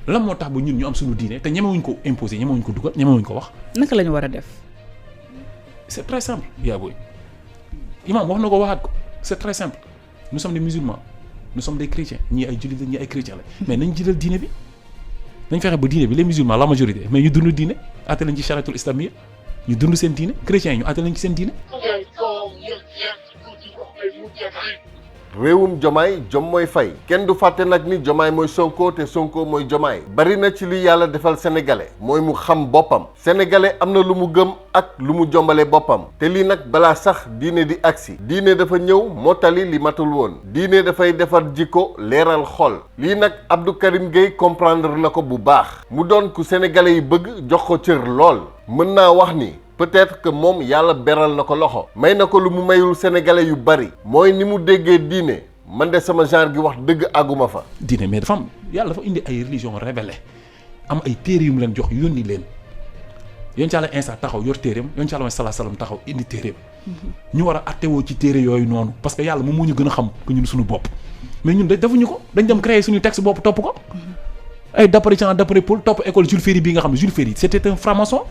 lan moo tax ba ñun ñu am suñu diine te ñemewuñ ko imposer ñemewuñ ko dugal ñemewuñ ko wax. naka la ñu war a def. c'est très simple yaa booy imam wax na ko waxaat ko c'est très simple nous sommes des musulmans nous sommes des chrétiens ñii ay jullit la ñii ay chrétiens la mais nañ jëlal diine bi nañ fexe ba diine bi les musulmans la majorité mais ñu dund diine àtte lañ ci chariatul islamiyya ñu dund seen diine chrétiens yi ñu àtte lañ ci seen diine. réewum Jomaay jom mooy fay kenn du fàtte nag ni Jomaay mooy Sonko te Sonko mooy Jomaay bari na ci li yàlla defal sénégalais mooy mu xam boppam sénégalais am na lu mu gëm ak lu mu jombale boppam te lii nag balaa sax diine di agsi diine dafa ñëw mottali li matul woon diine dafay defar jikko leeral xol lii nag Abdou Karim Gueye comprendre na ko bu baax mu doon ku sénégalais yi bëgg jox ko cër lool mën naa wax ni peut-être que moom yàlla beral na ko loxo may na ko lu mu mayul sénégalais yu bari mooy ni mu déggee diine man de sama genre gi wax dëgg àgguma fa. diine mais dafa am yàlla dafa indi ay religion révélée am ay téere yu mu leen jox yónni leen yoon ci Yàlla Insa taxaw yor téereem yoon ci Yàlla sallallahu alayhi wasallam taxaw indi téereem ñu war a attewoo ci téere yooyu noonu parce que yàlla moom moo ñu gën a xam que ñun suñu bopp mais ñun defuñu ko dañ dem créer suñu texte bopp topp ko ay d'après Jean d'après Paul topp école Jules Ferry bi nga xam ne Jules Ferry c'était un franc-maçon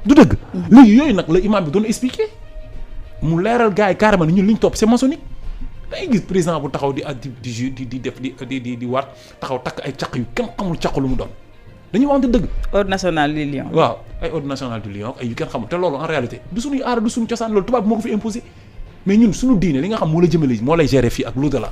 du dëgg léegi yooyu nag la imam bi doon expliquer mu leeral gars yi carrément ñun li ñu topp c'est maçonnique day gis président bu taxaw di def di waat taxaw takk ay caq yu kenn xamul caq lu mu doon dañuy waxante dëgg. ordre national du Lion. waaw ay ordre national du Lion ay yu kenn xamul te loolu en réalité du suñuy aara du suñu cosaan loolu tubaab bi moo ko fi imposé mais ñun suñu diine li nga xam moo la jëmale moo lay gérer fii ak l'au-delà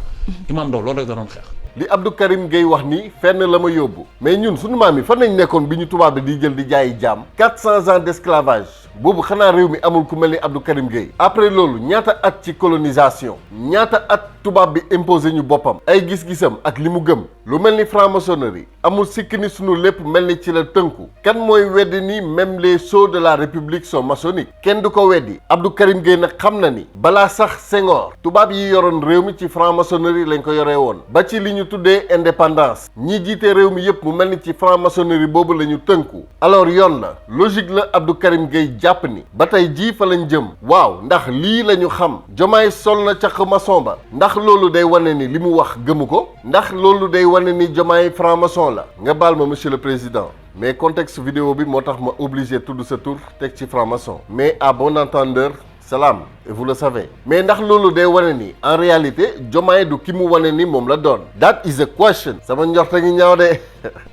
imam Ndao loolu rek da doon xeex. li Abdou Karim Gueye wax ni fenn la ma yóbbu mais ñun suñu maam yi fan nañ nekkoon bi ñu tubaab bi di jël di jaayi jaam 400 ans d'esclavage boobu xanaa réew mi amul ku mel ni Abdou Karim Gueye après loolu ñaata at ci colonisation ñaata at tubaab bi imposé ñu boppam ay gis-gisam ak li mu gëm lu mel ni franc-maçonnerie amul sikk ni sunu lépp mel ni ci la tënku kan mooy weddi ni même les sceaux de la république sont maçonniques kenn du ko weddi Abdou Karim Gueye nag xam na ni balaa sax Senghor tubaab yi yoroon réew mi ci franc-maçonnerie lañ ko yoree woon ba ci li ñu tuddee indépendance ñi jiite réew mi yépp mu mel ni ci franc-maçonnerie boobu la ñu tënku alors yoon la logique la Abdou Karim Gueye jàpp ni ba tey jii fa lañ jëm waaw ndax lii la ñu xam Jomaay sol na caq maçon ba ndax loolu day wane ni li mu wax gëmu ko ndax loolu day wane ni Jomaay franc-maçon la nga baal ma monsieur le président mais contexte vidéo bi moo tax ma obligé tudd sa tur teg ci franc-maçon mais à bon entendeur salaam et vous le savez mais ndax loolu day wane ni en réalité Jomaay du ki mu wane ni moom la doon that is a question sama njorta ngi ñaaw de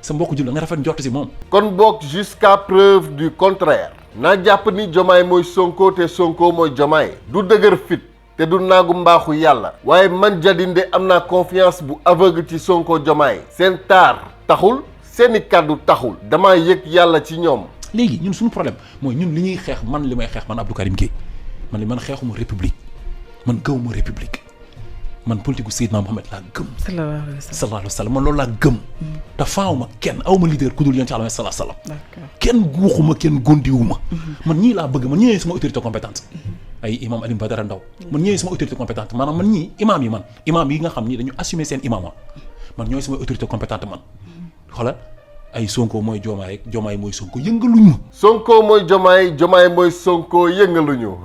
sa mbokk jul da nga rafet njort si moom kon boog jusqu'à preuve du contraire naa jàpp ni Jomaay mooy Sonko te Sonko mooy Jomaay du dëgër fit te du naagu mbaaxu yàlla waaye man Jadinde am naa confiance bu aveugle ci Sonko Jomaay seen taar taxul seeni kàddu taxul damaa yëg yàlla ci ñoom léegi ñun suñu problème mooy ñun li ñuy xeex man li may xeex man Abdou Karim Gueye man xeexuma république man gëwuma république man politique gu Seydina Mohamed laa gëm sallallahu alayhi wa sallam man loolu laa gëm te faawuma kenn awma leader ku dul yonent Yàlla sallallahu alayhi wa sallam kenn guuxuma kenn gondiwuma man ñii laa bëgg man ñii sama autorité compétente ay imam Alioune Badara Ndao man ñooy sama autorité compétente maanaam man ñii imam yi nga xam ni dañu assumer seen imama man ñooy sama autorité compétente man xoolal ay Sonko mooy Jomaay rek Jomaay mooy Sonko yëngaluñu Sonko mooy Jomaay Jomaay mooy Sonko yëngaluñu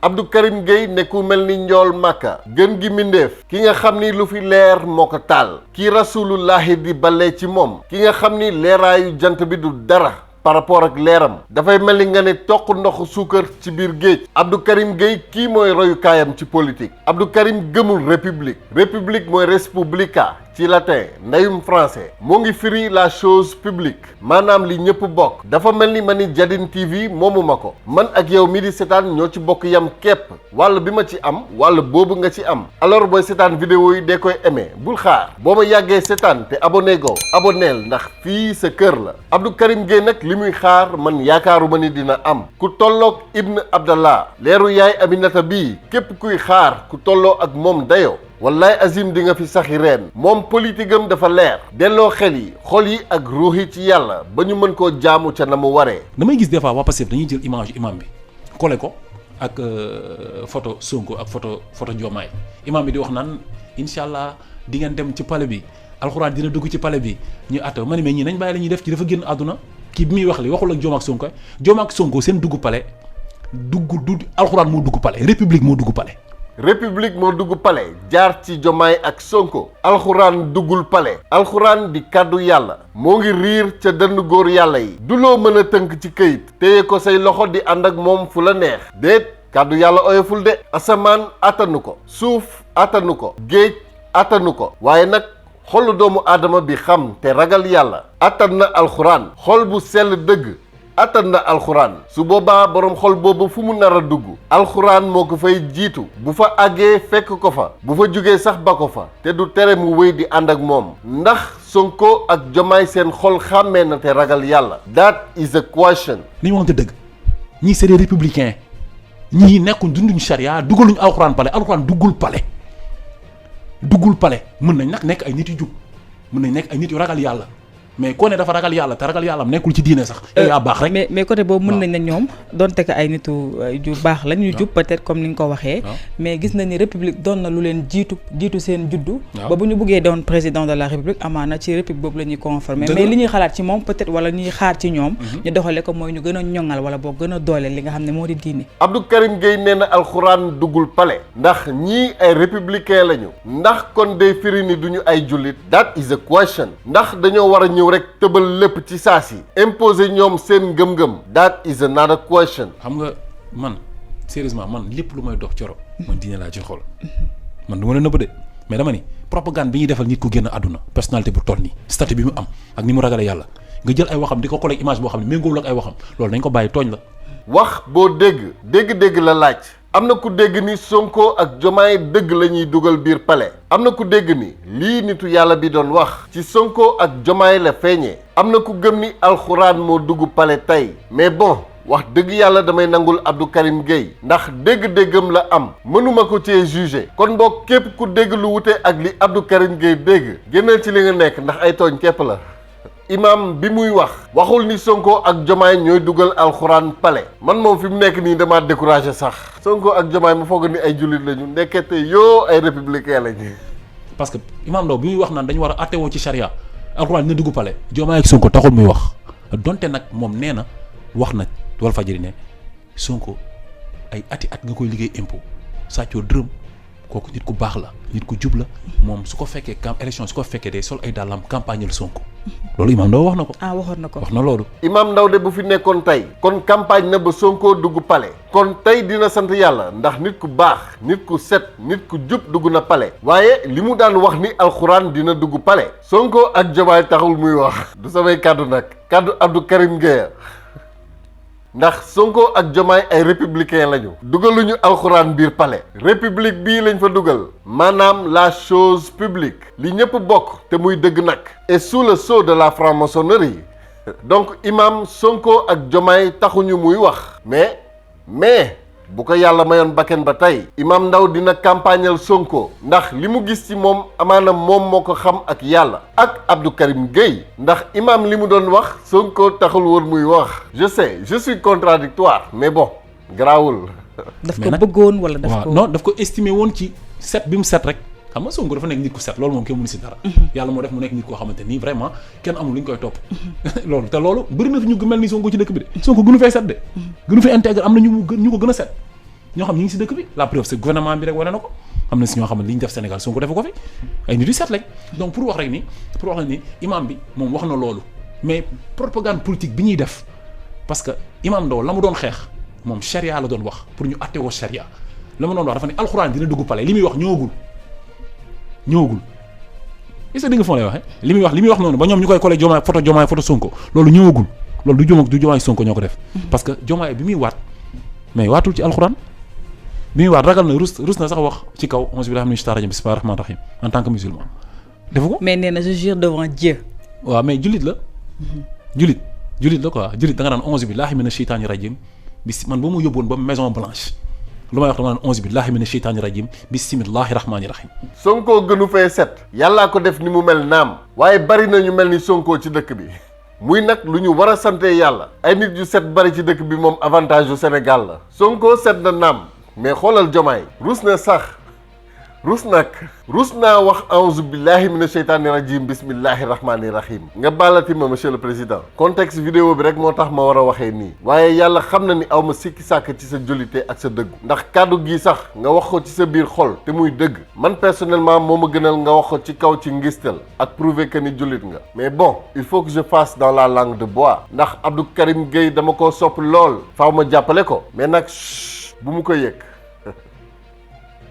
Abdou Karim Gueye ne ku mel ni njool Màkka gën gi mindeef ki nga xam ni lu fi leer moo ko taal ki rasulullahi di balee ci moom ki nga xam ni leeraayu jant bi du dara par rapport ak leeram dafay mel ni nga ne toq ndoxu suukar ci biir géej Abdou Karim Gueye kii mooy royukaayam ci politique Abdou Karim gëmul république mooy res publica ci latin ndeyum français moo ngi firi la chose publique maanaam li ñëpp bokk dafa mel ni ma ni Jadine TV moomuma ko man ak yow mi di seetaan ñoo ci bokk yam képp wàll bi ma ci am wàll boobu nga ci am alors booy seetaan vidéo yi dee koy aimé bul xaar boo ma yàggee seetaan te abonné go abonneel ndax fii sa kër la Abdou Karim Gueye nag li muy xaar man yaakaaruma ni dina am ku tolloog Ibn Abdallah leeru yaay Aminata bii képp kuy xaar ku tolloo ak moom dayoo wallaay azim di nga fi saxi reen moom politique am dafa leer delloo xel yi xol yi ak ruux yi ci yàlla ba ñu mën koo jaamu ca na mu waree damay gis des fois waa Pastef dañuy jël image imam bi collé ko ak photo Sonko ak photo Diomaye imam bi di wax naan incha allah di ngeen dem ci palais bi alxuraan dina dugg ci palais bi ñu attaw ma ne mais ñii nañ bàyyi la ñuy def ci dafa génn àdduna kii bi muy wax li waxul ak Diomaye ak Sonko seen dugg palais du alxuraan moo dugg palais république moo dugg palais république moo dugg palais jaar ci Diomaye ak Sonko alxuraan duggul palais alxuraan di kàddu yàlla moo ngi riir ca dënn góor yàlla yi du loo mën a tënk ci këyit téye ko say loxo di ànd ak moom fu la neex déet kàddu yàlla oyoful de asamaan attanu ko suuf attanu ko géej attanu ko waaye nag xolu doomu aadama bi xam te ragal yàlla attan na alxuraan xol bu sell dëgg attan na alxuraan su boobaa boroom xol boobu fu mu nar a dugg alxuraan moo ko fay jiitu bu fa àggee fekk ko fa bu fa jógee sax ba ko fa te du tere mu wéy di ànd ak moom ndax Sonko ak Diomaye seen xol xàmmee na te ragal yàlla that is a question. li ñu waxante dëgg ñii c'est des républicains ñii nekkuñ dunduñu charia dugaluñu alxuraan palais alxuraan duggul palais mën nañ nag nekk ay nit yu jub mën nañ nekk ay nit yu ragal yàlla mais koo ne dafa ragal yàlla te ragal yàlla am nekkul ci diine sax. yaa baax rek mais côté boobu mën nañ ne ñoom donte que ay nitu ju baax la ñu jub peut-être comme ni nga ko waxee. mais gis nañ ni république doon na lu leen jiitu seen juddu. ba bu ñu buggee doon président de la république amaana ci république boobu la ñuy conformer mais li ñuy xalaat ci moom peut-être wala ñuy xaar ci ñoom. ñu doxale ko mooy ñu gën a ñoŋal wala boo gën a doole li nga xam ne moo di diine. Abdou Karim Gueye nee na alxuraan duggul palais ndax ñii ay républicain lañu ndax kon day firi ni duñu ay jullit that is a question ndax dañoo war a ñëw rek tëbal lépp ci saa si imposer ñoom seen ngëm-ngëm that is another question. xam nga man sérieusement man lépp lu may dox coro man diine laa ci xool man du ma la nëbb de mais dama ni propagande bi ñuy defal nit ku génn àdduna personnalité bu toll nii statut bi mu am ak ni mu ragale yàlla nga jël ay waxam di ko collègue image boo xam ne méngoowul ak ay waxam loolu nañ ko bàyyi tooñ la. wax boo dégg la laaj. am na ku dégg ni Sonko ak Diomaye dëgg la ñuy dugal biir palais am na ku dégg ni lii nitu yàlla bi doon wax ci Sonko ak Diomaye la feeñee am na ku gëm ni alxuraan moo dugg palais tey mais bon wax dëgg yàlla damay nangul Abdou Karim Gueye ndax dégg-déggam la am mënuma ko cee juger kon boog képp ku dégg lu wute ak li Abdou Karim Gueye dégg génnal ci li nga nekk ndax ay tooñ képp la. imam bi muy waxul ni Sonko ak Diomaye ñooy dugal alxuraan palais man moom fi mu nekk nii damaa découragé sax Sonko ak Diomaye ma foog ni ay jullit lañu nekkete yoo ay républicain lañu. parce que imam Ndao bi muy wax naan dañu war a attewoo ci charia alxuraan dina dugg palais Diomaye ak Sonko taxul muy wax donte nag moom nee na wax na Walfadjri ne Sonko ay ati at nga koy liggéey impôt sàccoo dërëm kooku nit ku baax la nit ku jub la moom su ko fekkee élection su ko fekkee day sol ay dàllam campagne la Sonko loolu Imam Ndao wax na ko. waxoon na ko wax na loolu. Imam Ndao de bu fi nekkoon tey kon campagne na ba Sonko dugg palais kon tey dina sant yàlla ndax nit ku baax nit ku set nit ku jub dugg na palais waaye li mu daan wax ni alxuraan dina dugg palais Sonko ak Diomaye taxul muy wax du samay kàddu nag kàddu Abdou Karim Gueye ndax Sonko ak Diomaye ay républicain lañu dugaluñu alxuraan biir palais république bii lañ fa dugal maanaam la chose publique li ñëpp bokk te muy dëgg nag et sous le sceau de la franc-maçonnerie donc imam Sonko ak Diomaye taxuñu muy wax mais bu ko yàlla mayoon bakken ba tey Imam Ndao dina campagnal Sonko ndax li mu gis ci moom amaana moom moo ko xam ak yàlla ak Abdou Karim Gueye ndax imam li mu doon wax Sonko taxul woon muy wax je sais je suis contradictoire mais bon garaawul. daf ko bëggoon wala daf ko non daf ko estimé woon ci set bi mu set rek xam nga Sonko dafa nekk nit ku set loolu moom kenn mënu si dara. yàlla moo def mu nekk nit koo xamante nii vraiment kenn amul lu ñu koy topp. loolu te loolu bëri na fi ñu mel ni Sonko ci dëkk bi de Sonko gënu fay set de. gënu fay intègre am na ñu ko gën a set ñoo xam ñu ngi si dëkk bi la preuve c'est gouvernement bi rek wane na ko am na si ñoo xam ne li ñu def Sénégal Sonko defu ko fi ay nit yu set lañ donc pour wax rek ni imam bi moom wax na loolu mais propagande politique bi ñuy def parce que Imam Ndao la mu doon xeex moom charia la doon wax pour ñu attewoo charia la mu doon wax dafa ne alxuraan dina dugg palais li muy wax ñëwagul est-ce que di nga foo lay waxee li muy wax noonu ba ñoom ñu koy collé Diomaye photo Sonko loolu ñëwagul loolu du Diomaye Sonko ñoo ko def parce que Diomaye bi muy waat mais waatul ci alxuraan bi muy waat ragal na rus na sax wax ci kaw onze billahi minash shaytanir rajim bismillahir rahmanir rahim en tant que musulman defu ko mais nee na je jure devant Dieu waaw mais jullit la jullit la quoi jullit da nga naan onze billahi minash shaytanir rajim man ba mu yóbboon ba Maison Blanche lu may wax dama naan onze billahi minash shaytanir rajim bismillahir rahmanir rahim Sonko gënu fee set yàllaa ko def ni mu mel naam waaye bari na ñu mel ni Sonko ci dëkk bi muy nag lu ñu war a sante yàlla ay nit yu set bari ci dëkk bi moom avantage yu Sénégal la Sonko set na naam mais xoolal Diomaye rus na sax rus naa wax auzu billahi mina sheytaani rajim bismillahi rahmaani rahim nga baalati ma monsieur le président contexte vidéo bi rek moo tax ma war a waxee nii waaye yàlla xam na ni aw ma sikki sàkk ci sa jullite ak sa dëggu ndax kàddu gi sax nga wax ko ci sa biir xol te muy dëgg man personnellement moo ma gënal nga wax ko ci kaw ci ngistal ak prouver que ni jullit nga mais bon il faut que je fasse dans la langue de bois ndax Abdou Karim Gueye dama ko sopp lool faaw ma jàppale ko mais nag bu mu ko yëg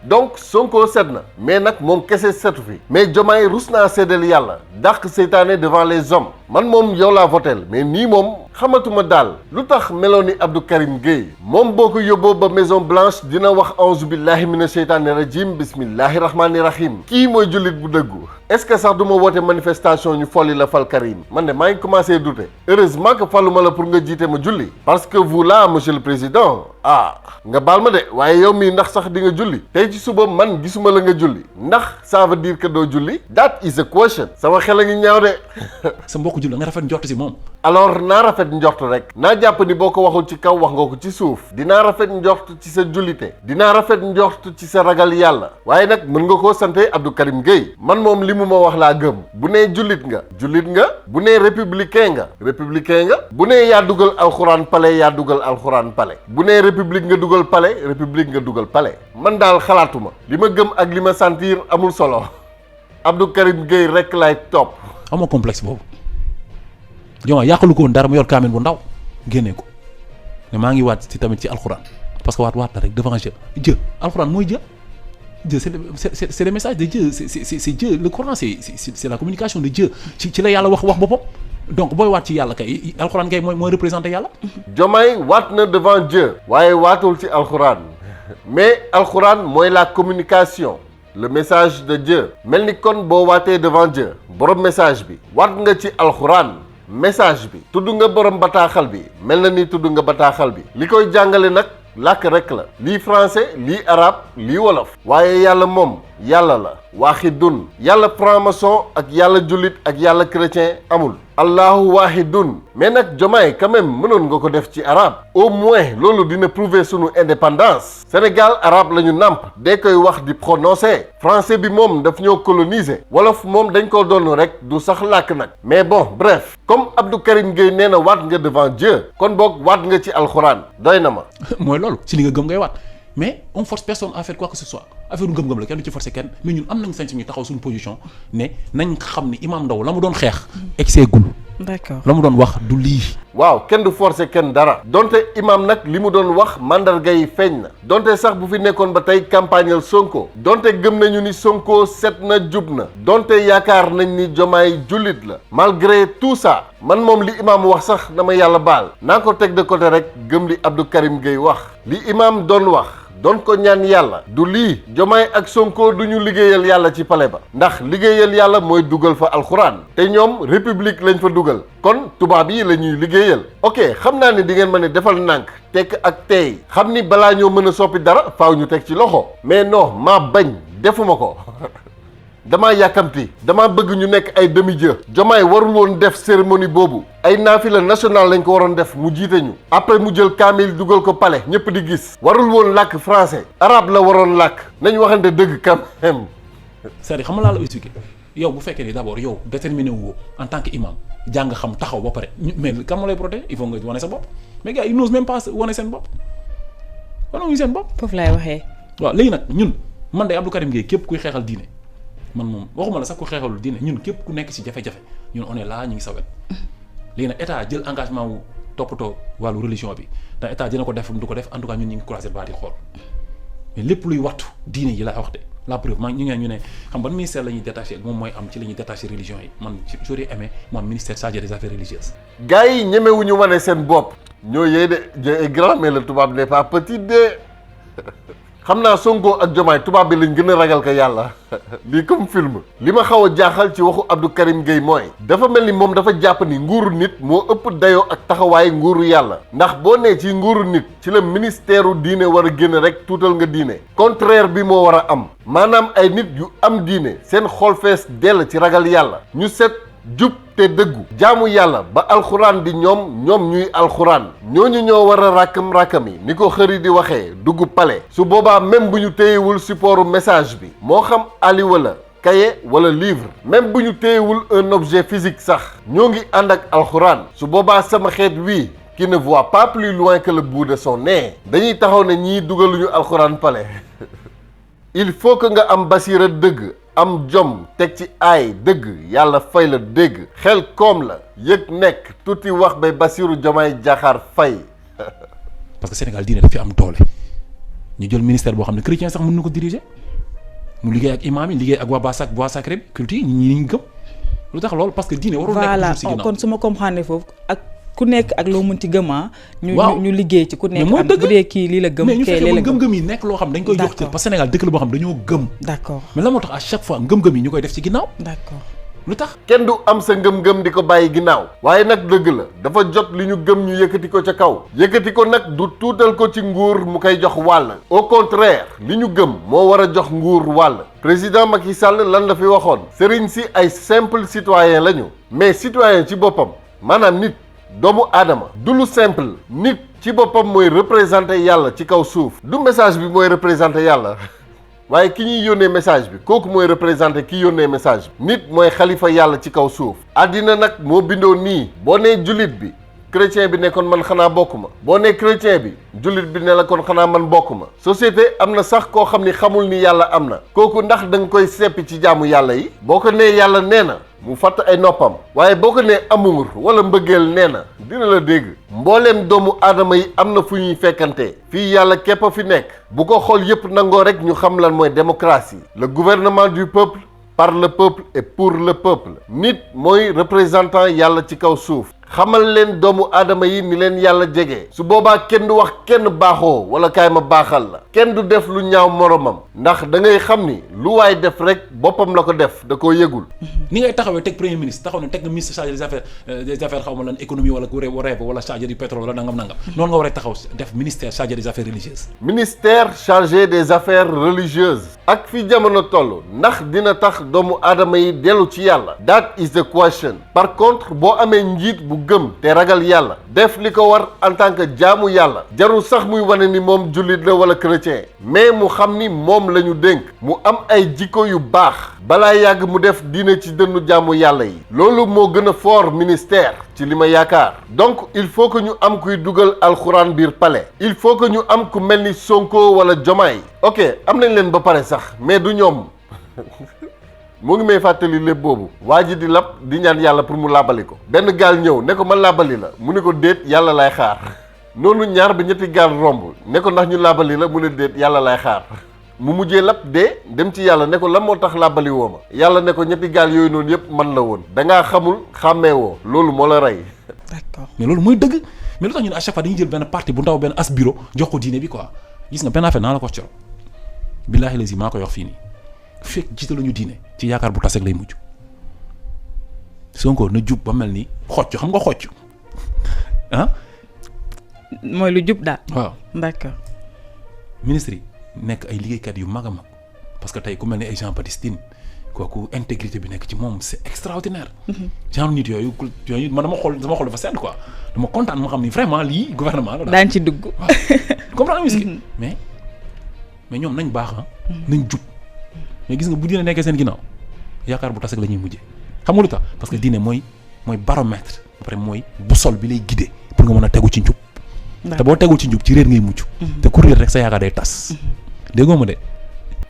donc Sonko set na mais nag moom kese setu fi mais Diomaye rus naa seddal yàlla dàq seytaane devant les hommes man moom yow laa votel mais nii moom xamatuma daal lu tax meloo ni Abdou Karim Gueye moom boo ko yóbboo ba Maison Blanche dina wax auzu billahi mina sheytaani rajim bismillahi rahmaani rahim kii mooy jullit bu dëggu est-ce que sax du ma woote manifestation ñu folli la fal Karim man de maa ngi commencé douter heureusement que faluma la pour nga jiite ma julli parce que vous là monsieur le président nga baal ma de waaye yow mii ndax sax di nga julli tey ci suba man gisuma la nga julli ndax ça veut dire que doo julli that is a question sama xel a ngi ñaaw de sa mbokk julli nga rafet njort si moom alors naa rafet njort rek naa jàpp ni boo ko waxul ci kaw wax nga ko ci suuf dinaa rafet njort ci sa jullite dinaa rafet njort ci sa ragal yàlla waaye nag mën nga koo sante Abdou Karim Gueye man moom li mu ma wax laa gëm bu nee jullit nga bu nee républicain nga bu nee yaa dugal alxuraan pale yaa dugal alxuraan pale bu nee république nga dugal pale man daal xalaatuma li ma gëm ak li ma sentir amul solo Abdou Karim Gueye rek lay topp. amoo complexe boobu Diomaye yàqalu ko woon dara mu yor kaamil bu ndaw génnee ko ne maa ngi waat ci tamit ci alxuraan parce que waat la rek devant Dieu alxuraan mooy Dieu c'est le message de Dieu c'est Dieu le Coran c'est la communication de Dieu ci la yàlla wax boppam donc booy waat ci yàlla kay alxuraan kay mooy représenter yàlla. Diomaye waat na devant Dieu waaye waatul ci alxuraan mais alxuraan mooy la communication le message de Dieu mel ni kon boo waatee devant Dieu borom message bi waat nga ci alxuraan message bi tudd nga borom bataaxal bi mel na ni tudd nga bataaxal bi li koy jàngale nag làkk rek la lii français lii arabe lii wolof waaye yàlla moom yàlla la waaxidun yàlla franc-maçon ak yàlla jullit ak yàlla chrétien amul allahu waahidun mais nag Diomaye quand même mënoon nga ko def ci arabe au moins loolu dina prouver sunu indépendance Sénégal arabe la ñu nàmp day koy wax di prononcer français bi moom daf ñoo coloniser wolof moom dañ ko doon rek du sax làkk nag mais bon bref comme Abdou Karim Gueye nee na waat nga devant Dieu kon boog waat nga ci alxuraan doy na ma mooy loolu ci li nga gëm ngay waat mais on force personne à faire quoi que ce soit affaire ngëm-ngëm la kenn du ci forcer kenn mais ñun am nañ sañ suñu taxaw suñu position ne nañ xam ni Imam Ndao la mu doon xeex egseegul d'accord la mu doon wax du lii waaw kenn du forcer kenn dara donte imam nag li mu doon wax mandarga yi feeñ na donte sax bu fi nekkoon ba tey campagnal Sonko donte gëm nañu ni Sonko set na jub na donte yaakaar nañ ni Diomaye jullit la malgré tout ça man moom li imam wax sax dama yàlla baal naa ko teg de côté rek gëm li Abdou Karim Gueye wax li imam doon wax doon ko ñaan yàlla du lii Diomaye ak Sonko du ñu liggéeyal yàlla ci palais ba ndax liggéeyal yàlla mooy dugal fa alxuraan te ñoom république lañ fa dugal kon tubaab yi la ñuy liggéeyal ok xam naa ne di ngeen ma ne defal nànk tekk ak tey xam ni balaa ñoo mën a soppi dara faaw ñu teg ci loxo mais non maa bañ defuma ko damaa yàkkamti damaa bëgg ñu nekk ay demi-dieu Diomaye warul woon def cérémonie boobu ay naafila national lañ ko waroon def mu jiite ñu après mu jël kaamil dugal ko palais ñëpp di gis warul woon làkk français arabe la waroon làkk nañ waxante dëgg quand même. c'est-à-dire xam nga laa la expliqué yow bu fekkee ni d'abord yow déterminé wu en tant que imam jàng xam taxaw ba pare mais kan moo lay protéger il faut nga wane sa bopp mais gars ils n'osent même pas wane seen bopp wane seen bopp. foofu laay waxee. waaw léegi nag ñun man de Abdou Karim Gueye képp kuy xeexal diine man moom waxuma la sax ku xeexalul diine ñun képp ku nekk ci jafe-jafe ñun on est là ñu ngi sa wet léegi nag état jël engagement wu toppatoo wàllu religion bi te état dina ko def du ko def en tout cas ñun ñu ngi croiser ba di xool mais lépp luy wattu diine yi laa wax de la preuve man ñu ne xam ban ministère la ñuy détaché moom mooy am ci la ñuy détaché religion yi man j'aurais aimé mu am ministère chargé des affaires religieuses. gars yi ñemewuñu wane seen bopp ñoo yee de Dieu est grand mais le tubaab n'est pas petit de xam naa Sonko ak Diomaye tubaab bi lañ gën a ragal ko yàlla lii comme film li ma xaw a jaaxal ci waxu Abdou Karim Gueye mooy dafa mel ni moom dafa jàpp ni nguuru nit moo ëpp dayoo ak taxawaay nguuru yàlla ndax boo nee ci nguuru nit ci la ministère u diine war a génn rek tuutal nga diine contraire bi moo war a am maanaam ay nit yu am diine seen xol fees dell ci ragal yàlla ñu set jub te dëggu jaamu yàlla ba alxuraan di ñoom ñuy alxuraan ñooñu ñoo war a rakkam yi ni ko xëri di waxee dugg palais su boobaa même bu ñu téyewul supportu message bi moo xam aliwa la cahier wala livre même bu ñu téyewul un objet physique sax ñoo ngi ànd ak alxuraan su boobaa sama xeet wii qui ne voit pas plus loin que le bout de son nez dañuy taxaw ne ñii dugaluñu alxuraan palais il faut que nga am basira dëgg am jom teg ci aay dëgg yàlla fay la dégg xel koom la yëg nekk tuuti wax bay Bassirou Diomaye Diakhar Faye parce que Sénégal diine dafa am doole ñu jël ministère boo xam ne chrétien sax mën na ko diriger mu liggéey ak imam yi liggéey ak waa bois sacré bi culture yi ñi ñu gëm lu tax loolu parce que diine warul nekk toujours si ginnaaw kon su ma comprendre foofu ak ku nekk ak loo mënti gëmaa ñu liggéey ci ku nekk am bu dee kii lii la gëm mais ñu fexe ba ngëm-ngëm yi nekk loo xam dañ koy jox ci parce que Sénégal dëkk la boo xam dañoo gëm d'accord mais la moo tax à chaque fois ngëm-ngëm yi ñu koy def ci ginnaaw d'accord lu tax kenn du am sa ngëm-ngëm di ko bàyyi ginnaaw waaye nag dëgg la dafa jot li ñu gëm ñu yëkkati ko ca kaw yëkkati ko nag du tuutal ko ci nguur mu koy jox wàll au contraire li ñu gëm moo war a jox nguur wàll président Macky Sall lan la fi waxoon sëriñ si ay simple citoyen lañu mais citoyen ci boppam maanaam nit doomu aadama du lu simple nit ci boppam mooy représenté yàlla ci kaw suuf du message bi mooy représenté yàlla waaye ki ñuy yónnee message bi kooku mooy représenté ki yónnee message bi nit mooy xalifa yàlla ci kaw suuf àddina nag moo bindoo nii boo nee jullit bi chrétien bi ne kon man xanaa bokk ma boo nee chrétien bi jullit bi ne la kon xanaa man bokk ma société am na sax koo xam ni xamul ni yàlla am na kooku ndax da nga koy seppi ci jaamu yàlla yi boo ko nee yàlla nee na mu fatt ay noppam waaye boo ko nee amour wala mbëggeel nee na dina la dégg mbooleem doomu aadama yi am na fu ñuy fekkante fii yàlla képp a fi nekk bu ko xool yépp nangoo rek ñu xam lan mooy démocratie le gouvernement du peuple par le peuple et pour le peuple nit mooy représentant yàlla ci kaw suuf xamal leen doomu aadama yi ni leen yàlla jege su boobaa kenn du wax kenn baaxoo wala kaay ma baaxal la kenn du def lu ñaaw moromam ndax da ngay xam ni lu waay def rek boppam la ko def da koo yëgul. ni ngay taxawee teg premier ministre taxaw ne teg nga ministre chargé des affaires xaw ma lan économie wala wala chargé du pétrole wala nangam. noonu nga war a taxaw def ministère chargé des affaires religieuses. ministère chargé des affaires religieuses ak fi jamono toll ndax dina tax doomu aadama yi dellu ci yàlla. that is the question. par contre boo amee njiit bu gëm te ragal yàlla def li ko war en tant que jaamu yàlla jarul sax muy wane ni moom jullit la wala chrétien mais mu xam ni moom la ñu dénk mu am ay jikko yu baax balaa yàgg mu def diine ci dënnu jaamu yàlla yi loolu moo gën a fort ministère ci li ma yaakaar donc il faut que ñu am kuy dugal alxuraan biir palais il faut que ñu am ku mel ni Sonko wala Diomaye ok am nañ leen ba pare sax mais du ñoom mu ngi may fàttali lépp boobu waa ji di lab di ñaan yàlla pour mu làbbali ko benn gaal ñëw ne ko ma làbbali la mu ne ko déet yàlla lay xaar noonu ñaar ba ñetti gaal romb ne ko ndax ñu làbbali la mu ne déet yàlla lay xaar mu mujjee lab dee dem ci yàlla ne ko lan moo tax làbbali woo ma yàlla ne ko ñetti gaal yooyu noonu yëpp man la woon dangaa xamul xàmmee woo loolu moo la rey. d'accord mais loolu mooy dëgg mais lu tax ñu ne à chaque fois dañuy jël benn parti bu ndaw benn as bureau jox ko diine bi quoi gis nga benn affaire naa la ko coro billaahi lazi maa koy wax fii nii fekk jiitaluñu diine ci yaakaar bu tas ak lay mujj Sonko na jub ba mel ni xocc xam nga xocc ah. mooy lu jub daal. waaw d'accord. ministre yi nekk ay liggéeykat yu mag a mag parce que tey ku mel ni ay Jean Baptiste Tine kooku intégrité bi nekk ci moom c'est extraordinaire. genre nit yooyu man dama xool dafa sedd quoi dama kontaan ma xam ni vraiment lii gouvernement la. daañu ci dugg. waaw comprendre nga mais ñoom nañ baax nañ jub. mais gis nga bu diine nekkee seen ginnaaw yaakaar bu tas ak la ñuy mujjee xam nga lu tax parce que diine mooy baromètre après mooy boussole bi lay guider pour nga mën a tegu ci njub. te boo tegul ci njub ci réer ngay mujj. te ku réer rek sa yaakaar day tas. déggoo ma de.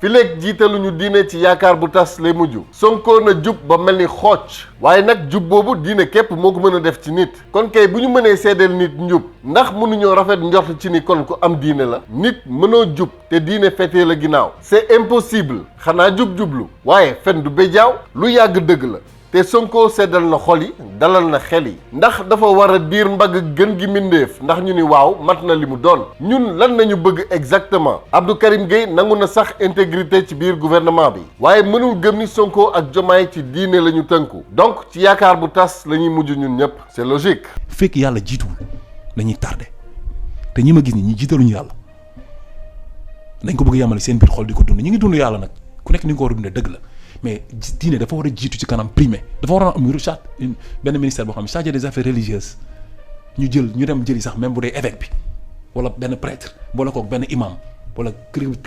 fi léegi jiitaluñu diine ci yaakaar bu tas lay mujj. Sonko na jub ba mel ni xooc. waaye nag jub boobu diine képp moo ko mën a def ci nit. kon kay bu ñu mënee seedeel nit njub ndax mënuñoo rafet njort ci ni kon ku am diine la. nit mënoo jub te diine fetee la ginnaaw. c'est impossible xanaa jub-jublu. waaye fen du béjaaw lu yàgg dëgg la. te Sonko seddal na xol yi dalal na xel yi ndax dafa war a diir mbagg gën gi mbindeef ndax ñu ni waaw mat na li mu doon ñun lan nañu bëgg exactement Abdou Karim Gueye nangu na sax intégrité ci biir gouvernement bi waaye mënul gëm ni Sonko ak Diomaye ci diine la ñu tënku donc ci yaakaar bu tas la ñuy mujj ñun ñëpp c'est logique. fekk yàlla jiituwul dañuy tardé te ñi ma gis ni ñi jiitaluñu yàlla dañ ko bëgg yàmmale seen biir xol di ko dund ñi ngi dund yàlla nag ku nekk ni nga ko war a dundee dëgg la mais diine dafa war a jiitu ci kanam primé dafa war a am benn ministère boo xam ne chargé des affaires religieuses ñu dem jëli sax même bu dee évêque bi wala benn prêtre boole koog benn imam wala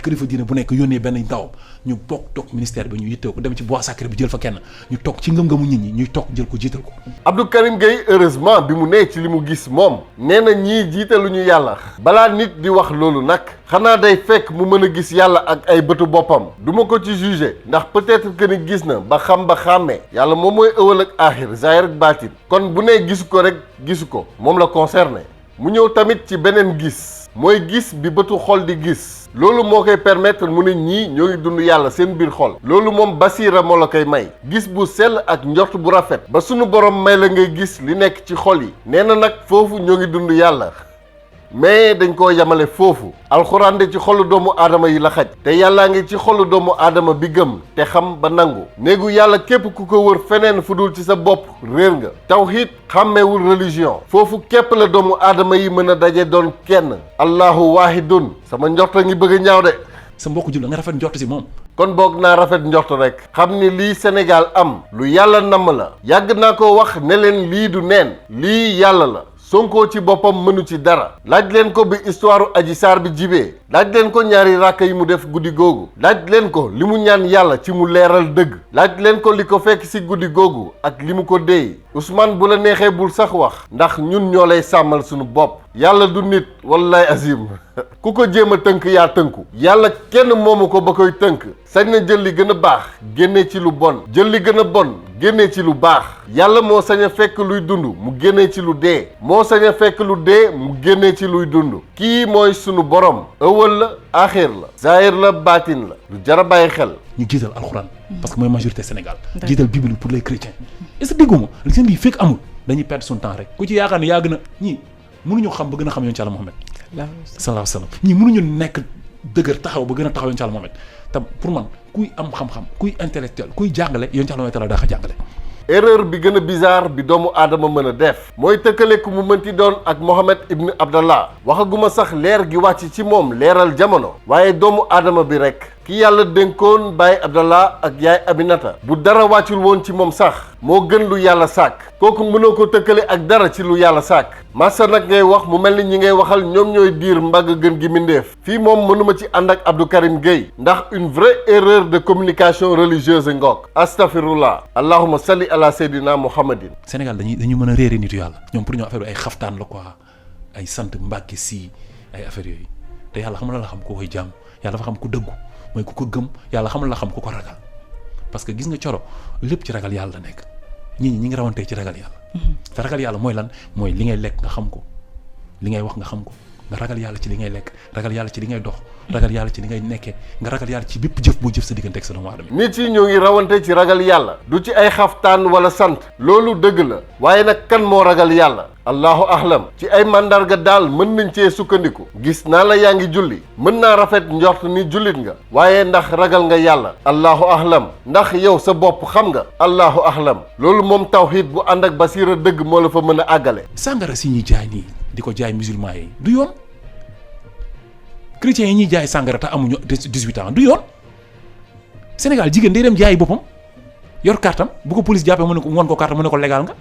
kilifa diine bu nekk yónnee benn ndawam ñu toog ministère bi ñu yittee ko dem ci bois sacré bi jël fa kenn ñu toog ci ngëm-ngëmu nit ñi ñuy toog jël ko jiital ko. Abdou Karim Gueye heureusement bi mu nee ci li mu gis moom nee na ñii jiitaluñu yàlla balaa nit di wax loolu nag xanaa day fekk mu mën a gis yàlla ak ay bëtu boppam du ma ko ci juger ndax peut-être que ni gis na ba xam ba xàmmee yàlla moom mooy ëwal ak aaxir zahir ak baatin kon bu nee gisu ko rek gisu ko moom la concerné mu ñëw tamit ci beneen gis mooy gis bi bëtu xol di gis loolu moo koy permettre mu ne ñii ñoo ngi dund yàlla seen biir xol loolu moom basiira moo la koy may gis bu sell ak njort bu rafet ba sunu borom may la ngay gis li nekk ci xol yi nee na nag foofu ñoo ngi dund yàlla mais dañ koo yamale foofu alxuraan de ci xolu doomu aadama yi la xaj te yàllaa ngi ci xolu doomu aadama bi gëm te xam ba nangu néegu yàlla képp ku ko wër feneen fu dul ci sa bopp réer nga tawhid xàmmeewul religion foofu képp la doomu aadama yi mën a daje doon kenn allahu waahidun sama njort ngi bëgg a ñaaw de sa mbokku jul da nga rafet njort si moom kon boog naa rafet njort rek xam ni lii Sénégal am lu yàlla namm la yàgg naa ko wax ne leen lii du neen lii yàlla la Sonko ci boppam mënu ci dara laaj leen ko bi histoire Adji Sarr bi jibee laaj leen ko ñaari ràkk yi mu def guddi googu laaj leen ko li mu ñaan yàlla ci mu leeral dëgg laaj leen ko li ko fekk ci guddi googu ak li mu ko déey Ousmane bu la neexee bul sax wax ndax ñun ñoo lay sàmmal suñu bopp yàlla du nit wallaay azim ku ko jéem a tënk yaa tënku yàlla kenn moomu ko ba koy tënk sañ na jël li gën a baax génnee ci lu bon jël li gën a bon génnee ci lu baax yàlla moo sañ a fekk luy dund mu génnee ci lu dee moo sañ a fekk lu dee mu génnee ci luy dund kii mooy sunu borom ëwal la aaxir la zahir la baatin la lu jar a bàyyi xel ñu jiital alxuraan parce que mooy majorité Sénégal jiital Bible pour les chrétiens est-ce que dégguma li seen lii fekk amul dañuy perdre son temps rek ku ci yaakaar ne yaa gën a ñii mënuñu xam ba gën a xam yoon ci Yàlla Muhammad sallallahu alayhi wa sallam ñii mënuñu nekk dëgër taxaw ba gën a taxaw yoon ci Yàlla Muhammad te pour man kuy am xam-xam kuy intellectuel kuy jàngale yoon ci Yàlla Muhammad daa ko jàngale erreur bi gën a bizarre bi doomu aadama mën a def mooy tëkkale ku mu mënti doon ak Mohamed Ibn Abdallah waxaguma sax leer gi wàcc ci moom leeral jamono waaye doomu aadama bi rek ki yàlla dénkoon Baye Abdallah ak yaay Aminata bu dara wàccul woon ci moom sax moo gën lu yàlla sàkk kooku mënoo ko tëkkale ak dara ci lu yàlla sàkk massa nag ngay wax mu mel ni ñi ngay waxal ñoom ñooy diir mbagg gën gi mindeef fii moom mënuma ci ànd ak Abdou Karim Gueye ndax une vraie erreur de communication religieuse ngoog astaghfirullah allahumma salli ala seydina muhammadin Sénégal dañu mën a réere nitu yàlla ñoom pour ñoo affaire ay xaftaan la quoi ay sant Mbàkke si ay affaire yooyu te yàlla xam la xam ko koy jàmm yàlla dafa xam ku dëggu mooy ku ko gëm yàlla xamul la xam ku ko ragal parce que gis nga coro lépp ci ragal yàlla la nekk ñi ngi rawantee ci ragal yàlla te ragal yàlla mooy lan mooy li ngay lekk nga xam ko li ngay wax nga xam ko nga ragal yàlla ci li ngay lekk ragal yàlla ci li ngay dox ragal yàlla ci li ngay nekkee nga ragal yàlla ci bépp jëf boo jëf sa diggante ak sa doomu aadama nit yi ñoo ngi rawante ci ragal yàlla du ci ay xaftaan wala sant loolu dëgg la waaye nag kan moo ragal yàlla allahu ahlam ci ay mandarga daal mën nañ cee sukkandiku gis naa la yaa ngi julli mën naa rafet njort ni jullit nga waaye ndax ragal nga yàlla allahu ahlam ndax yow sa bopp xam nga allahu ahlam loolu moom tawxiid bu ànd ak basiira dëgg moo la fa mën a àggale sàngara si ñuy jaay nii di ko jaay musulman yi du yoon chrétiens yi ñuy jaay sàngara te amuñu 18 ans du yoon Sénégal jigéen day dem jaayi boppam yor kartam bu ko police jàppee mu ne ko won ko kartam mu ne ko légal nga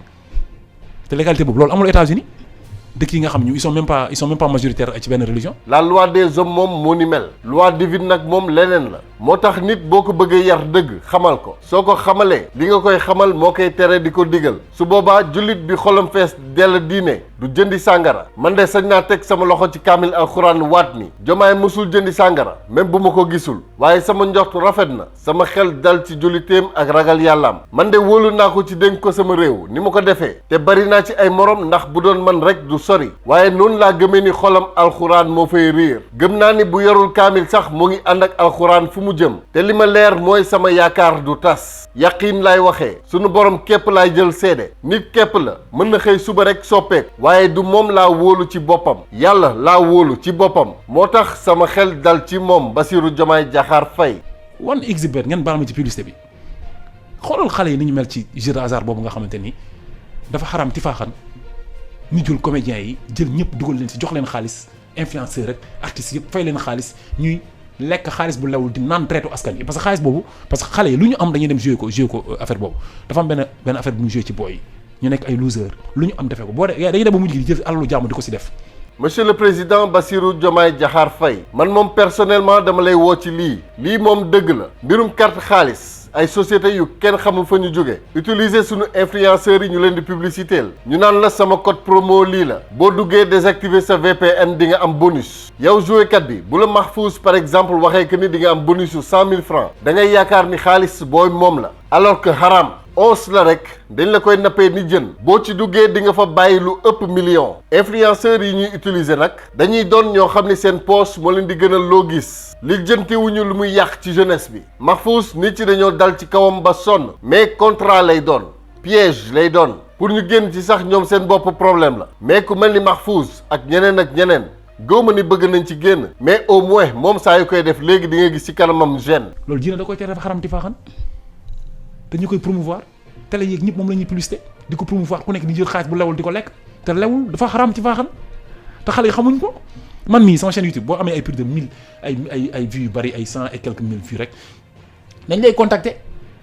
te légalité boobu loolu amul États-Unis dëkk yi nga xam ñu ils sont même pas majoritaires ci benn religion. la loi des hommes moom moo ni mel loi divine nag moom leneen la moo tax nit boo ko bëggee yar dëgg xamal ko soo ko xamalee li nga koy xamal moo koy tere di ko digal su boobaa jullit bi xolam fees dell diine du jëndi sàngara man de sañ naa teg sama loxo ci kaamil alxuraan waat ni jomaay mësul jëndi sàngara même bu ma ko gisul waaye sama njort rafet na sama xel dal ci julliteem ak ragal yàllaam man de wóolu naa ko ci dénk ko sama réew ni ma ko defee te bari naa ci ay morom ndax bu doon man rek du sori waaye noonu laa gëmee ni xolam alxuraan moo fay riir gëm naa ni bu yorul kaamil sax mu ngi ànd ak alxuraan fu mu jëm te li ma leer mooy sama yaakaar du tas yaqiin laay waxee sunu borom képp laay jël seede nit képp la mën na xëy suba rek soppeeku waaye du moom laa wóolu ci boppam yàlla laa wóolu ci boppam moo tax sama xel dal ci moom Bassirou Diomaye Diakhar Faye wan exhibit ngeen baal ma ci publicité bi xoolal xale yi ni ñu mel ci jeu de hasard boobu nga xamante ni dafa xaram tifaaxan ñu jël comédiens yi jël ñëpp dugal leen ci jox leen xaalis influenceur rek artistes yëpp fay leen xaalis ñuy lekk xaalis bu lewul di naan traité askan yi parce que xaalis boobu parce que xale yi lu ñu am dañuy dem jouer ko affaire boobu dafa am benn affaire bu ñu jouer ci booy yi ñu nekk ay loser lu ñu am defee ko boo dee dañuy dem ba mujj gi di jël alalu jàmm di ko si def. Monsieur le Président Bassirou Diomaye Diakhar Faye man moom personnellement dama lay woo ci lii moom dëgg la mbirum carte xaalis ay sociétés yu kenn xamul fa ñu jóge utiliser suñu influenceurs yi ñu leen di publicitéel ñu naan la sama code promo lii la boo duggee désactiver sa VPN di nga am bonus yow jouekat bi bu la Mahfouz par exemple waxee que ni di nga am bonus yu 100 000 francs da ngay yaakaar ni xaalis booy moom la alors que haram ons la rek dañ la koy nappee ni jën boo ci duggee di nga fa bàyyi lu ëpp million influenceurs yi ñuy utiliser nag dañuy doon ñoo xam ni seen poche moo leen di gënal loo gis li jëntewuñu lu muy yàq ci jeunesse bi Mahfouz nit ci dañoo dal ci kawam ba sonn mais contrat lay doon piège lay doon pour ñu génn ci sax ñoom seen bopp problème la mais ku mel ni Mahfouz ak ñeneen góoma ni bëgg nañ ci génn mais au moins moom saa yu koy def léegi di nga gis ci kanamam gêne loolu diine da koy tere dafa xaram ti faaxan te ñu koy promouvoir télé yeeg ñëpp moom la ñuy publicité di ko promouvoir ku nekk di jël xaalis bu lewul di ko lekk te lewul dafa xaram ci faaxan te xale yi xamuñ ko man mii sama chaîne YouTube boo amee ay plus de 1000 ay vues yu bari ay 100 et quelques mille vues rek dañ lay contacter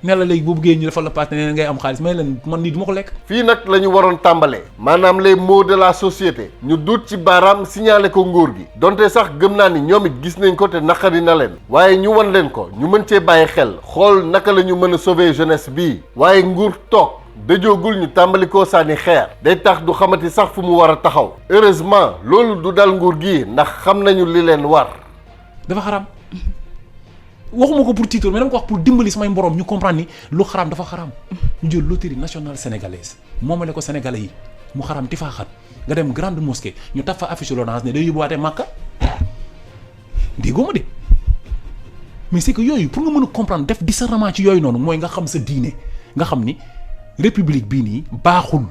ne la léegi boo bëggee ñu defal la partenaire ngay am xaalis may leen man nii du ma ko lekk. fii nag la ñu waroon tàmbalee maanaam les maux de la société ñu duut ci baaraam signalé ko nguur gi donte sax gëm naa ni ñoom it gis nañ ko te naqari na leen waaye ñu wan leen ko ñu mën cee bàyyi xel xool naka la ñu mën a sauver jeunesse bii waaye nguur toog dëjoogul ñu tàmbali koo sànni xeer day tax du xamati sax fu mu war a taxaw heureusement loolu du dal nguur gi ndax xam nañu li leen war. dafa xaram waxuma ko pour titre mais dama ko wax pour dimbali samay mborom ñu comprendre ni lu xaram dafa xaram ñu jël loterie nationale sénégalaise moomale ko sénégalais yi mu xaram ti faaxat nga dem grande mosquée ñu taf fa affiche l'ONAS ne day yóbbuwaatee Màkka déggoo ma de mais c'est que yooyu pour nga mën a comprendre def discernement ci yooyu noonu mooy nga xam sa diine nga xam ni république bii nii baaxul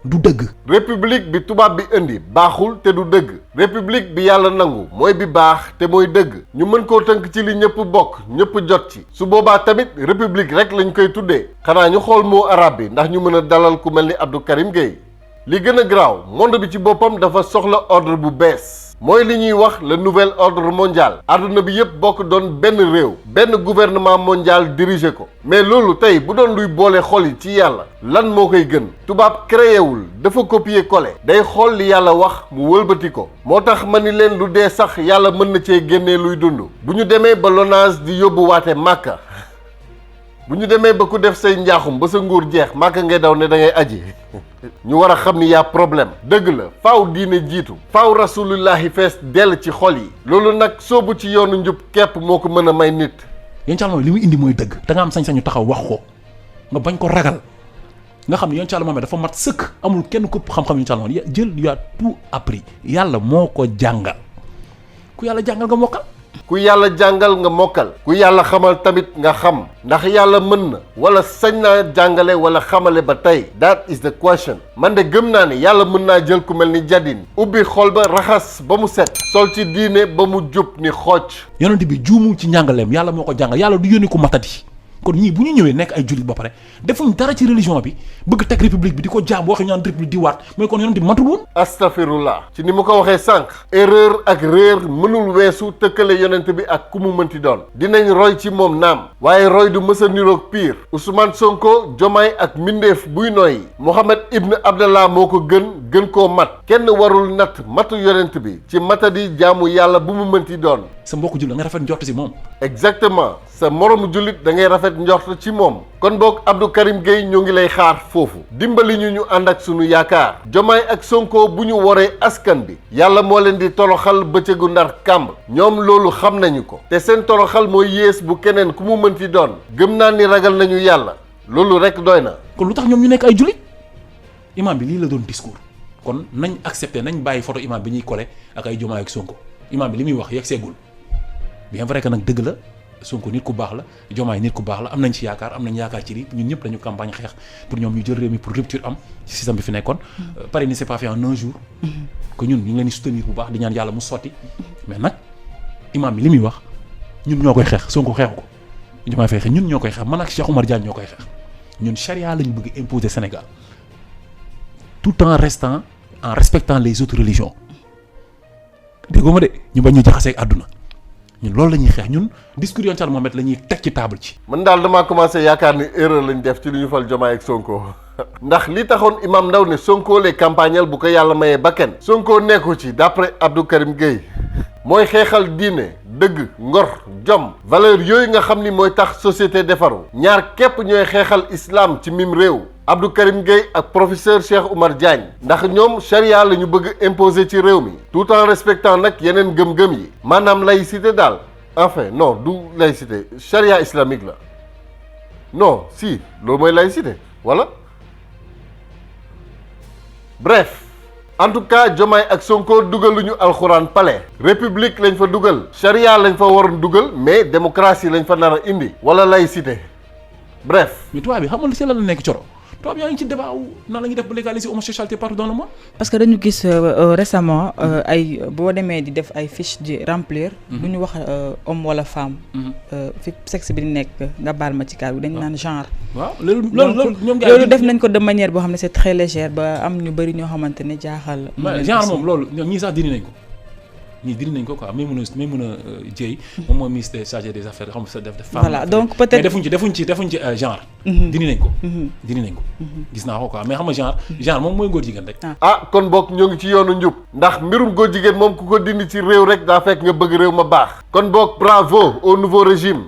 du dëgg. république bi tubaab bi indi baaxul te du dëgg république bi yàlla nangu mooy bi baax te mooy dëgg ñu mën koo tënk ci li ñëpp bokk ñëpp jot ci su boobaa tamit république rek lañ koy tuddee xanaa ñu xool mot arabe bi ndax ñu mën a dalal ku mel ni Abdou Karim Gueye li gën a garaaw monde bi ci boppam dafa soxla ordre bu bees mooy li ñuy wax le nouvel ordre mondial àdduna bi yëpp bokk doon benn réew benn gouvernement mondial dirigé ko mais loolu tey bu doon luy boole xol yi ci yàlla lan moo koy gën tubaab créé wul dafa copier coller day xool li yàlla wax mu wëlbati ko moo tax ma ni leen lu dee sax yàlla mën na cee génnee luy dund bu ñu demee ba LONASE di yóbbu waate Màkka bu ñu demee ba ku def say njaaxum ba sa nguur jeex Màkka ngay daw ne da ngay aji ñu war a xam ni y'a problème dëgg la faaw diine jiitu faaw rasulullahi fees dell ci xol yi loolu nag soobu ci yoonu njub képp moo ko mën a may nit yoon ci Yàlla li muy indi mooy dëgg da nga am sañ-sañu taxaw wax ko nga bañ ko ragal nga xam ne yoon ci Yàlla moom dafa mat sëkk amul kenn ku xam-xam yoon ci Yàlla moom jël yaa tout appris yàlla moo ko jàngal ku yàlla jàngal nga mokkal ku yàlla jàngal nga mokkal ku yàlla xamal tamit nga xam ndax yàlla mën na wala sañ naa jàngale wala xamale ba tey that is the question man de gëm naa ne yàlla mën naa jël ku mel ni Jadine ubbi xol ba raxas ba mu set sol ci diine ba mu jub ni xocc yonent bi juumul ci njàngaleem yàlla moo ko jàngal yàlla du yónni ko matati kon ñii bu ñu ñëwee nekk ay jullit ba pare defuñ dara ci religion bi bëgg teg république bi di ko jaam waxi ñaan république di waat mooy kon yonent bi matul woon astafirullah ci ni mu ko waxee sànq erreur ak réer mënul weesu tëkkale yonent bi ak ku mu mënti doon dinañ roy ci moom naam waaye roy du mës a niroog pire Ousmane Sonko Diomaye ak mbindeef buy nooyi Mohamed Ibn Abdallah moo ko gën koo mat kenn warul natt matu yonent bi ci matadi jaamu yàlla bu mu mënti doon sa mbokku jullit da ngay rafet njort si moom exactement sa moromu jullit da ngay rafet njort ci moom kon boog Abdou Karim Gueye ñoo ngi lay xaar foofu dimbali ñu ànd ak sunu yaakaar Diomaye ak Sonko bu ñu waree askan bi yàlla moo leen di toroxal bëccëgu ndar kàmb ñoom loolu xam nañu ko te seen toroxal mooy yées bu keneen ku mu mënti doon gëm naa ni ragal nañu yàlla loolu rek doy na kon lu tax ñoom ñu nekk ay jullit imam bi lii la doon discours kon nañ accepté nañ bàyyi photo imam bi ñuy collé ak ay Diomaye ak Sonko imam bi li muy wax yegg seegul bien vrai que nag dëgg la Sonko nit ku baax la Diomaye nit ku baax la am nañ ci yaakaar am nañ yaakaar ci lii ñun ñëpp dañu campagne xeex pour ñoom ñu jël réew mi pour rupture am ci système bi fi nekkoon pare ni c'est pas fait en un jour que ñun ñu ngi leen di soutenir bu baax di ñaan yàlla mu sotti mais nag imam bi li muy wax ñun ñoo koy xeex Sonko xeexu ko Diomaye Faye xeex ñun ñoo koy xeex man ak Cheikh Oumar Diagne ñoo koy xeex ñun charia lañ bëgg imposer Sénégal tout en restant en respectant les autres religions déggoo ma de ñu bañ ñu jaxasee ak àdduna ñun loolu la ñuy xeex ñun discours Yonent Yàlla Mohamed la ñuy teg ci table ci. man daal damaa commencé yaakaar ni erreur lañ def ci li ñu fal Diomaye ak Sonko ndax li taxoon Imam Ndaw ne Sonko lay campagnal bu ko yàlla mayee bakken Sonko nekku ci d'après Abdou Karim Gueye mooy xeexal diine dëgg ngor jom valeur yooyu nga xam ni mooy tax société defaru ñaar képp ñooy xeexal islam ci mim réew Abdou Karim Gueye ak professeur Cheikh Oumar Diagne ndax ñoom charia la ñu bëgg imposer ci réew mi tout en respectant nag yeneen gëm-gëm yi maanaam laïcité daal enfin non du laïcité charia islamique la non si loolu mooy laïcité voilà bref en tout cas Diomaye ak Sonko dugaluñu alxuraan palais république lañ fa dugal charia lañ fa waroon dugal mais démocratie lañ fa nar a indi wala laïcité bref. mais tubaab bi xam nga si la nekk coro tubaab yaa ngi ci débat wu nan la ñuy def ba légaliser homosexualité partout dans le monde. parce que dañu gis récemment ay boo demee di def ay fiche di remplir. du ñu wax homme wala femme. fi sexe bi di nekk nga baal ma ci kàddu dañu naan genre. waaw loolu ñoom loolu def nañ ko de manière boo xam ne c'est très légère ba am ñu bëri ñoo xamante ne jaaxal. genre moom loolu ñii sax dindi nañ ko. ñii dindi nañ ko quoi may mën a jéy moom mooy ministre chargé des affaires xam sa def femme voilà donc peut-être mais defuñ ci genre dindi nañ ko dindi nañ ko gis naa ko quoi mais xam nga genre moom mooy góor jigéen rek kon bokk ñoo ngi ci yoonu njub ndax mbirum góor jigéen moom ku ko dindi ci réew rek daa fekk nga bëgg réew ma baax kon bokk bravo au nouveau régime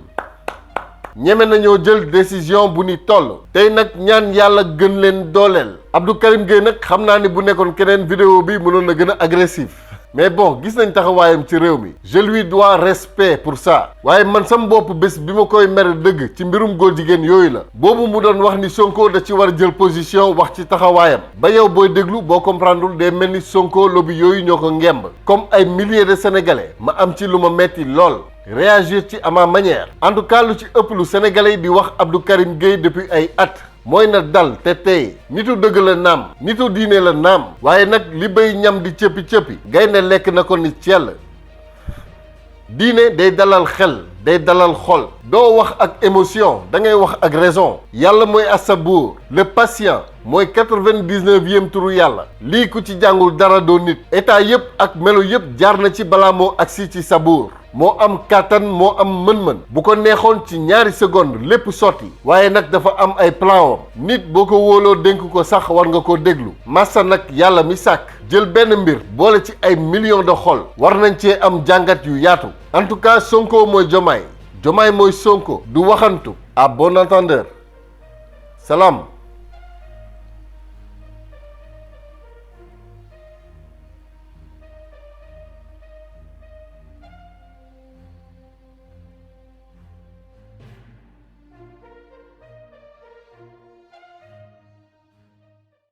ñeme nañoo jël décision bu ni toll tey nag ñaan yàlla gën leen dooleel Abdou Karim Gueye nag xam naa ni bu nekkoon keneen vidéo bi mënoon na gën a agressif mais bon gis nañ taxawaayam ci réew mi je lui dois respect pour ça waaye man sam bopp bés bi ma koy mere dëgg ci mbirum góor jigéen yooyu la boobu mu doon wax ni Sonko da ci war a jël position wax ci taxawaayam ba yow booy déglu boo comprendreul day mel ni Sonko lobby yooyu ñoo ko ngemb comme ay milliers de sénégalais ma am ci lu ma metti lool réagir ci à ma manière en tout cas lu ci ëpp lu sénégalais yi di wax Abdou Karim Gueye depuis ay at mooy na dal te tey nitu dëgg la naam nitu diine la naam waaye nag li bay ñam di cëppi-cëppi gaynde lekk na ko ni cell diine day dalal xel day dalal xol doo wax ak émotion da ngay wax ak raison yàlla mooy as-sabuur le patient mooy 99e turu yàlla lii ku ci jàngul dara doo nit état yëpp ak melo yëpp jaar na ci balaa moo agsi ci sabuur moo am kàttan moo am mën-mën bu ko neexoon ci ñaari seconde lépp sotti waaye nag dafa am ay plan nit boo ko wóoloo dénk ko sax war nga ko déglu massa nag yàlla mi sàkk jël benn mbir boole ci ay millions de xol war nañ cee am jàngat yu yaatu en tout cas Sonko mooy Diomaye Diomaye mooy Sonko du waxantu à bon entendeur salaam